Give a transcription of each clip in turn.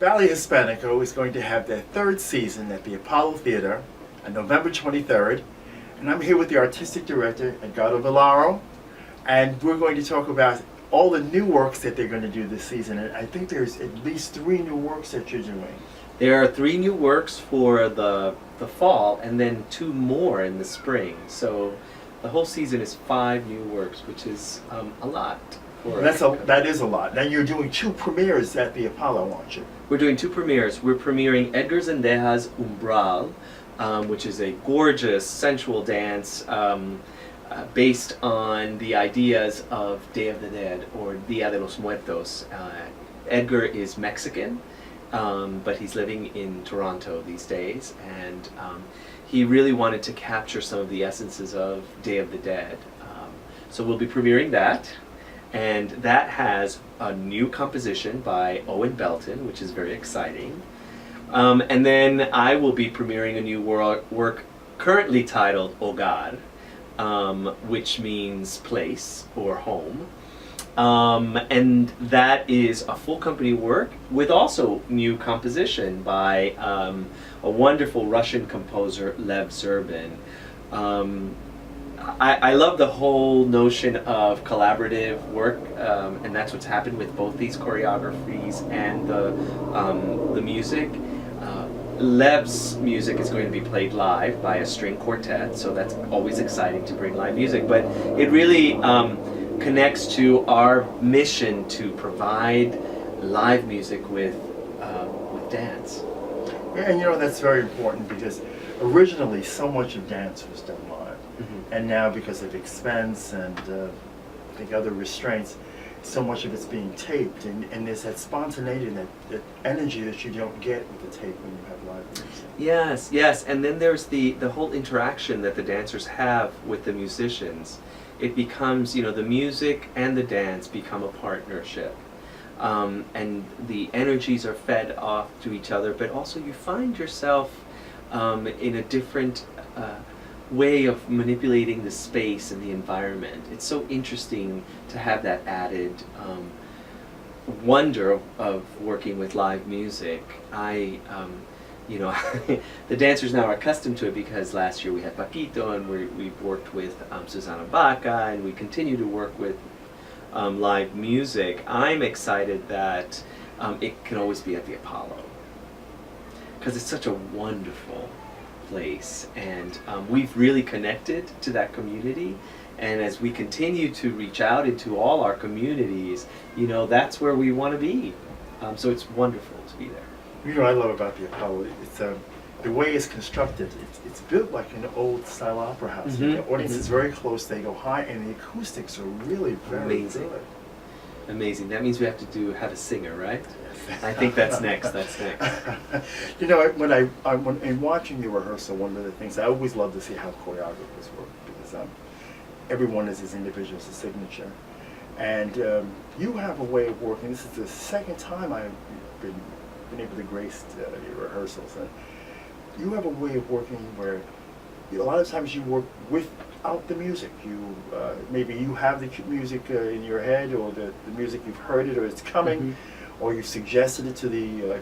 Ballet Hispanico is going to have their third season at the Apollo Theater on November 23rd. And I'm here with the artistic director, Eduardo Vilaro. And we're going to talk about all the new works that they're going to do this season. And I think there's at least 3 new works that you're doing. There are 3 new works for the fall, and then 2 more in the spring. So the whole season is 5 new works, which is a lot. That is a lot. Now you're doing 2 premieres at the Apollo, aren't you? We're doing 2 premieres. We're premiering Edgar Zendeja's Umbral, which is a gorgeous, sensual dance based on the ideas of Day of the Dead, or Dia de los Muertos. Edgar is Mexican, but he's living in Toronto these days, and he really wanted to capture some of the essences of Day of the Dead. So we'll be premiering that, and that has a new composition by Owen Belton, which is very exciting. And then I will be premiering a new work currently titled Hogar, which means place or home. And that is a full company work with also new composition by a wonderful Russian composer, Lev Zerbin. I love the whole notion of collaborative work, and that's what's happened with both these choreographies and the music. Lev's music is going to be played live by a string quartet, so that's always exciting to bring live music, but it really connects to our mission to provide live music with dance. Yeah, and you know, that's very important because originally so much of dance was done live. Mm-hmm. And now because of expense and I think other restraints, so much of it's being taped, and there's that spontaneity and that energy that you don't get with the tape when you have live music. Yes, yes, and then there's the whole interaction that the dancers have with the musicians. It becomes, you know, the music and the dance become a partnership. And the energies are fed off to each other, but also you find yourself in a different way of manipulating the space and the environment. It's so interesting to have that added wonder of working with live music. You know, the dancers now are accustomed to it because last year we had Paquito, and we've worked with Susana Baca, and we continue to work with live music. I'm excited that it can always be at the Apollo because it's such a wonderful place, and we've really connected to that community, and as we continue to reach out into all our communities, you know, that's where we want to be. So it's wonderful to be there. You know what I love about the Apollo? It's the way it's constructed. It's built like an old style opera house. Mm-hmm. The audience is very close, they go high, and the acoustics are really very good. Amazing. That means we have to have a singer, right? Yes. I think that's next. That's next. You know, when in watching the rehearsal, one of the things I always love to see how choreographers work, because everyone is his individual, it's a signature, and you have a way of working. This is the second time I've been able to grace your rehearsals, and you have a way of working where a lot of times you work without the music. You maybe you have the music in your head, or the music, you've heard it, or it's coming, mm-hmm. or you've suggested it to the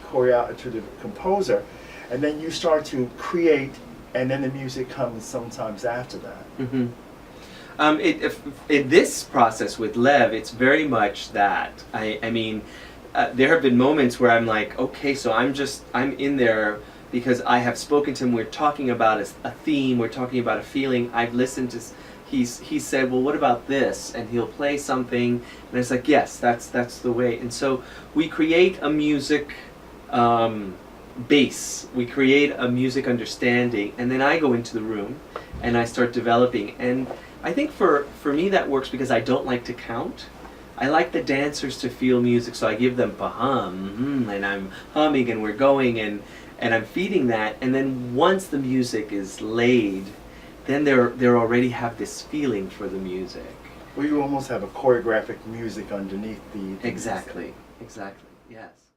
composer, and then you start to create, and then the music comes sometimes after that. Mm-hmm. In this process with Lev, it's very much that. I mean, there have been moments where I'm like, okay, so I'm in there because I have spoken to him, we're talking about a theme, we're talking about a feeling, I've listened to, he said, well, what about this? And he'll play something, and it's like, yes, that's the way. And so we create a music base, we create a music understanding, and then I go into the room and I start developing. And I think for me that works because I don't like to count. I like the dancers to feel music, so I give them pa-hum, and I'm humming, and we're going, and I'm feeding that, and then once the music is laid, then they already have this feeling for the music. Well, you almost have a choreographic music underneath the Exactly, music. Exactly, yes.